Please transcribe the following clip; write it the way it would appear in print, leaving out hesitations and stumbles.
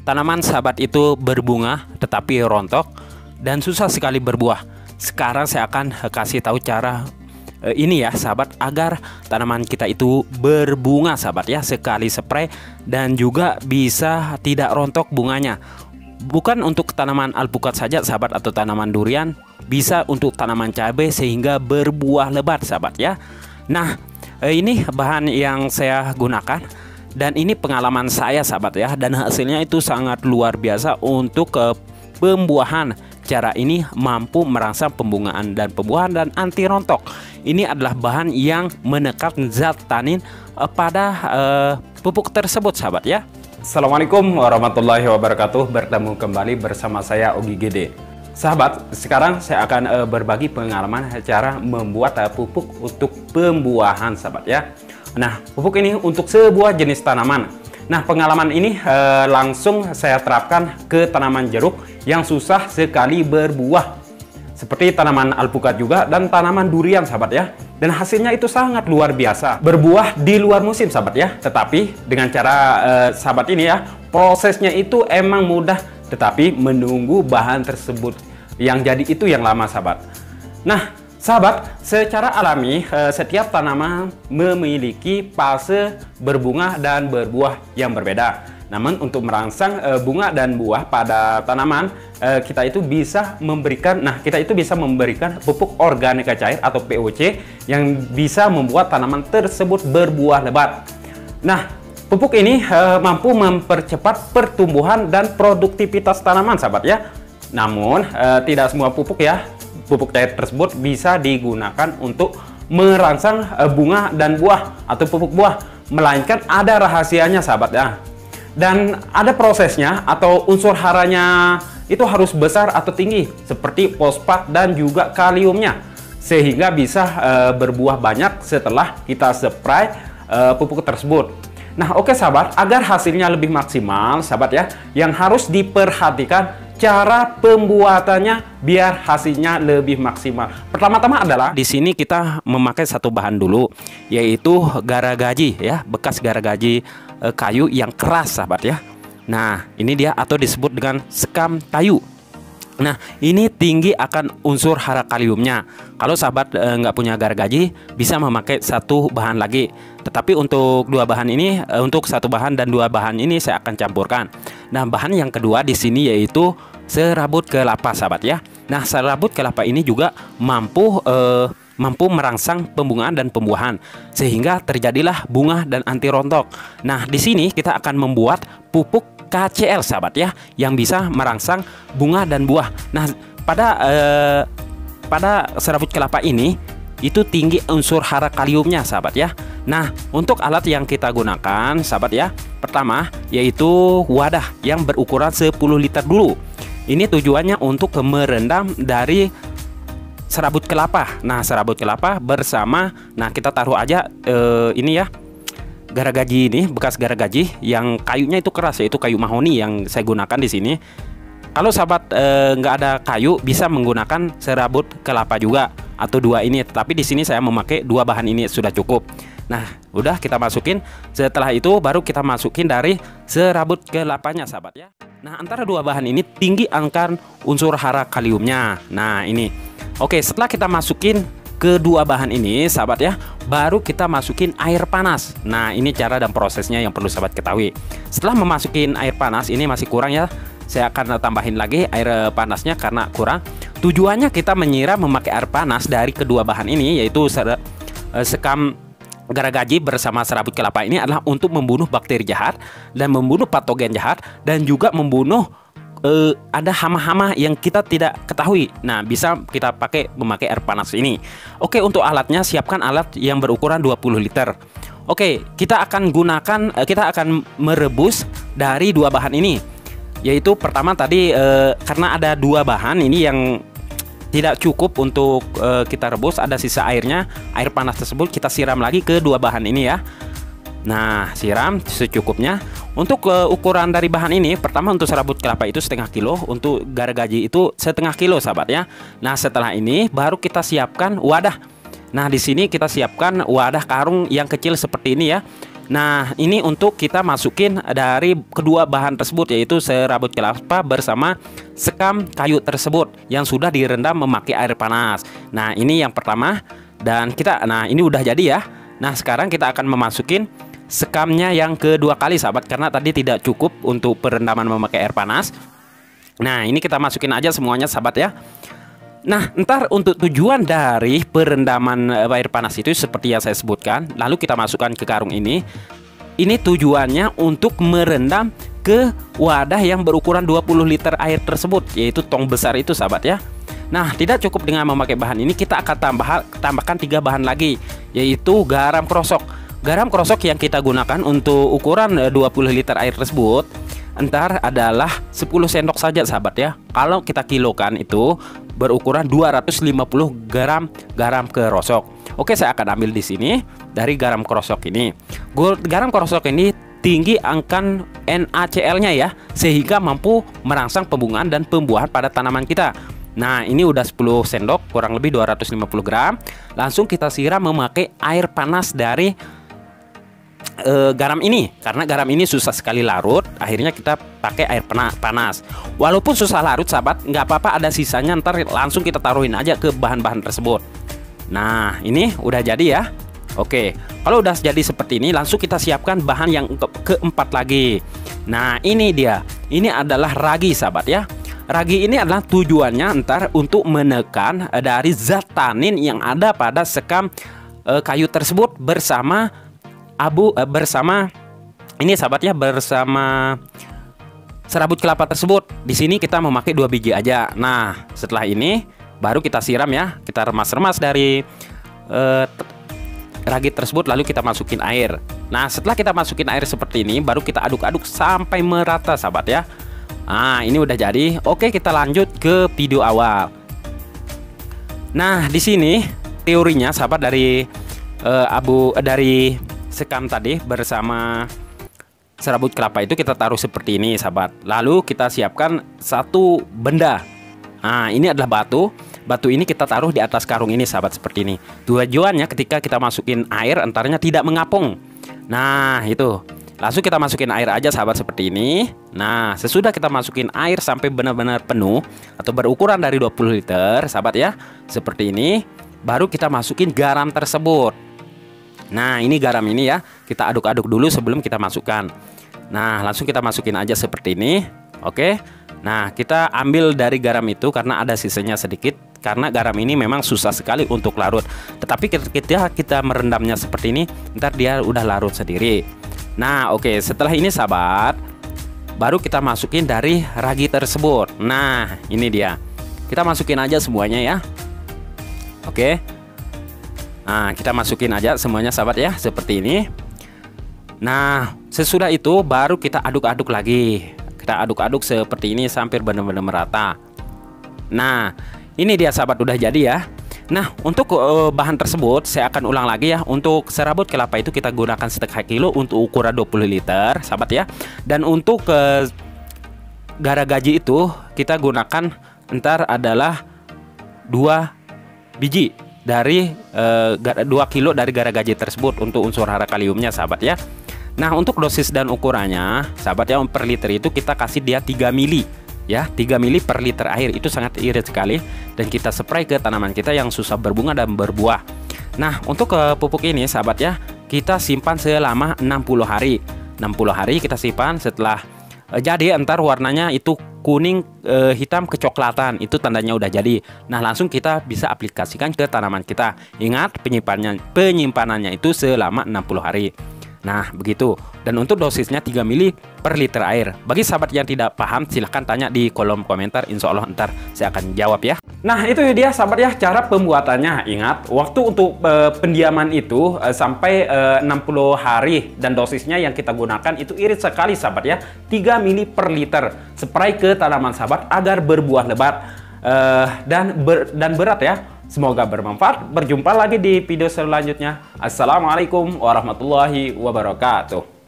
tanaman sahabat itu berbunga tetapi rontok dan susah sekali berbuah. Sekarang saya akan kasih tahu cara ini ya sahabat, agar tanaman kita itu berbunga sahabat ya, sekali spray dan juga bisa tidak rontok bunganya. Bukan untuk tanaman alpukat saja sahabat atau tanaman durian, bisa untuk tanaman cabai sehingga berbuah lebat sahabat ya. Nah, ini bahan yang saya gunakan dan ini pengalaman saya sahabat ya, dan hasilnya itu sangat luar biasa untuk pembuahan. Cara ini mampu merangsang pembungaan dan pembuahan dan anti rontok. Ini adalah bahan yang menekan zat tanin pada pupuk tersebut sahabat ya. Assalamualaikum warahmatullahi wabarakatuh. Bertemu kembali bersama saya Ogi Gede. Sahabat, sekarang saya akan berbagi pengalaman cara membuat pupuk untuk pembuahan sahabat ya. Nah, pupuk ini untuk sebuah jenis tanaman. Nah, pengalaman ini langsung saya terapkan ke tanaman jeruk yang susah sekali berbuah, seperti tanaman alpukat juga dan tanaman durian sahabat ya. Dan hasilnya itu sangat luar biasa, berbuah di luar musim sahabat ya. Tetapi dengan cara sahabat ini ya, prosesnya itu emang mudah, tetapi menunggu bahan tersebut yang jadi itu yang lama sahabat. Nah sahabat, secara alami setiap tanaman memiliki fase berbunga dan berbuah yang berbeda. Namun untuk merangsang bunga dan buah pada tanaman, kita itu bisa memberikan pupuk organika cair atau POC yang bisa membuat tanaman tersebut berbuah lebat. Nah, pupuk ini mampu mempercepat pertumbuhan dan produktivitas tanaman sahabat ya. Namun tidak semua pupuk cair tersebut bisa digunakan untuk merangsang bunga dan buah atau pupuk buah, melainkan ada rahasianya sahabat ya. Dan ada prosesnya atau unsur haranya itu harus besar atau tinggi, seperti fosfat dan juga kaliumnya, sehingga bisa berbuah banyak setelah kita spray pupuk tersebut. Nah oke sahabat, agar hasilnya lebih maksimal sahabat ya, yang harus diperhatikan cara pembuatannya biar hasilnya lebih maksimal. Pertama-tama adalah di sini kita memakai satu bahan dulu, yaitu garagaji ya, bekas garagaji kayu yang keras sahabat ya. Nah ini dia, atau disebut dengan sekam kayu. Nah ini tinggi akan unsur hara kaliumnya. Kalau sahabat nggak punya garagaji, bisa memakai satu bahan lagi. Tetapi untuk dua bahan ini, untuk satu bahan dan dua bahan ini saya akan campurkan. Nah bahan yang kedua di sini yaitu serabut kelapa sahabat ya. Nah serabut kelapa ini juga mampu merangsang pembungaan dan pembuahan, sehingga terjadilah bunga dan anti rontok. Nah di sini kita akan membuat pupuk KCL sahabat ya, yang bisa merangsang bunga dan buah. Nah pada serabut kelapa ini itu tinggi unsur hara kaliumnya sahabat ya. Nah untuk alat yang kita gunakan sahabat ya, pertama yaitu wadah yang berukuran 10 liter dulu. Ini tujuannya untuk merendam dari serabut kelapa. Nah serabut kelapa bersama, nah kita taruh aja ini ya, garagaji ini, bekas garagaji yang kayunya itu keras, yaitu kayu mahoni yang saya gunakan di sini. Kalau sahabat nggak ada kayu, bisa menggunakan serabut kelapa juga atau dua ini, tetapi di sini saya memakai dua bahan ini sudah cukup. Nah udah kita masukin, setelah itu baru kita masukin dari serabut kelapanya sahabat ya. Nah antara dua bahan ini tinggi angka unsur hara kaliumnya. Nah ini oke, setelah kita masukin kedua bahan ini sahabat ya, baru kita masukin air panas. Nah ini cara dan prosesnya yang perlu sahabat ketahui. Setelah memasukin air panas, ini masih kurang ya, saya akan tambahin lagi air panasnya karena kurang. Tujuannya kita menyiram memakai air panas dari kedua bahan ini, yaitu sekam garagaji bersama serabut kelapa ini adalah untuk membunuh bakteri jahat dan membunuh patogen jahat, dan juga membunuh ada hama-hama yang kita tidak ketahui. Nah bisa kita memakai air panas ini. Oke, untuk alatnya siapkan alat yang berukuran 20 liter. Oke, kita akan merebus dari dua bahan ini, yaitu pertama tadi karena ada dua bahan ini yang tidak cukup untuk kita rebus, ada sisa airnya. Air panas tersebut kita siram lagi ke dua bahan ini ya. Nah siram secukupnya. Untuk ukuran dari bahan ini, pertama untuk serabut kelapa itu setengah kilo, untuk garagaji itu setengah kilo sahabat ya. Nah setelah ini baru kita siapkan wadah. Nah di sini kita siapkan wadah karung yang kecil seperti ini ya. Nah, ini untuk kita masukin dari kedua bahan tersebut, yaitu serabut kelapa bersama sekam kayu tersebut yang sudah direndam memakai air panas. Nah, ini yang pertama. Dan nah ini udah jadi ya. Nah, sekarang kita akan memasukin sekamnya yang kedua kali sahabat, karena tadi tidak cukup untuk perendaman memakai air panas. Nah, ini kita masukin aja semuanya sahabat ya. Nah, ntar untuk tujuan dari perendaman air panas itu seperti yang saya sebutkan, lalu kita masukkan ke karung ini. Ini tujuannya untuk merendam ke wadah yang berukuran 20 liter air tersebut, yaitu tong besar itu sahabat ya. Nah, tidak cukup dengan memakai bahan ini, kita akan tambahkan 3 bahan lagi, yaitu garam krosok. Garam krosok yang kita gunakan untuk ukuran 20 liter air tersebut ntar adalah 10 sendok saja sahabat ya. Kalau kita kilokan itu berukuran 250 gram garam krosok. Oke, saya akan ambil di sini dari garam krosok ini. Garam krosok ini tinggi angka NaCl-nya ya, sehingga mampu merangsang pembungaan dan pembuahan pada tanaman kita. Nah, ini udah 10 sendok, kurang lebih 250 gram. Langsung kita siram memakai air panas dari garam ini, karena garam ini susah sekali larut. Akhirnya kita pakai air panas. Walaupun susah larut sahabat, nggak apa-apa, ada sisanya, ntar langsung kita taruhin aja ke bahan-bahan tersebut. Nah, ini udah jadi ya. Oke, kalau udah jadi seperti ini, langsung kita siapkan bahan yang keempat lagi. Nah, ini dia. Ini adalah ragi sahabat ya. Ragi ini adalah tujuannya ntar untuk menekan dari zat tanin yang ada pada sekam kayu tersebut bersama bersama ini sahabat ya, bersama serabut kelapa tersebut. Di sini kita memakai 2 biji aja. Nah, setelah ini baru kita siram ya, kita remas-remas dari ragi tersebut, lalu kita masukin air. Nah, setelah kita masukin air seperti ini, baru kita aduk-aduk sampai merata sahabat ya. Nah, ini udah jadi. Oke, kita lanjut ke video awal. Nah, di sini teorinya sahabat dari dari sekam tadi bersama serabut kelapa itu kita taruh seperti ini sahabat. Lalu kita siapkan satu benda. Nah, ini adalah batu. Batu ini kita taruh di atas karung ini sahabat, seperti ini. Tujuannya ketika kita masukin air, antaranya tidak mengapung. Nah, itu. Langsung kita masukin air aja sahabat, seperti ini. Nah, sesudah kita masukin air sampai benar-benar penuh atau berukuran dari 20 liter sahabat ya, seperti ini, baru kita masukin garam tersebut. Nah, ini garam ini ya, kita aduk-aduk dulu sebelum kita masukkan. Nah, langsung kita masukin aja seperti ini. Oke. Nah, kita ambil dari garam itu karena ada sisanya sedikit, karena garam ini memang susah sekali untuk larut. Tetapi ketika kita merendamnya seperti ini, ntar dia udah larut sendiri. Nah, oke, setelah ini sahabat, baru kita masukin dari ragi tersebut. Nah, ini dia. Kita masukin aja semuanya ya. Oke. Nah, kita masukin aja semuanya sahabat ya, seperti ini. Nah, sesudah itu baru kita aduk-aduk lagi. Kita aduk-aduk seperti ini sampai benar-benar merata. Nah, ini dia sahabat, udah jadi ya. Nah, untuk bahan tersebut saya akan ulang lagi ya. Untuk serabut kelapa itu kita gunakan 1/2 kilo untuk ukuran 20 liter sahabat ya. Dan untuk garagaji itu kita gunakan ntar adalah 2 biji dari 2 kilo dari garagaji tersebut untuk unsur hara kaliumnya sahabat ya. Nah, untuk dosis dan ukurannya sahabat ya, per liter itu kita kasih dia 3 mili ya, 3 mili per liter air. Itu sangat irit sekali, dan kita spray ke tanaman kita yang susah berbunga dan berbuah. Nah, untuk pupuk ini sahabat ya, kita simpan selama 60 hari. 60 hari kita simpan. Setelah jadi ntar warnanya itu kuning hitam kecoklatan, itu tandanya udah jadi. Nah, langsung kita bisa aplikasikan ke tanaman kita. Ingat, penyimpanannya itu selama 60 hari. Nah, begitu. Dan untuk dosisnya 3 mili per liter air. Bagi sahabat yang tidak paham, silahkan tanya di kolom komentar. Insya Allah ntar saya akan jawab ya. Nah, itu dia sahabat ya, cara pembuatannya. Ingat, waktu untuk pendiaman itu sampai 60 hari. Dan dosisnya yang kita gunakan itu irit sekali sahabat ya, 3 mili per liter. Spray ke tanaman sahabat agar berbuah lebat dan berat ya. Semoga bermanfaat. Berjumpa lagi di video selanjutnya. Assalamualaikum warahmatullahi wabarakatuh.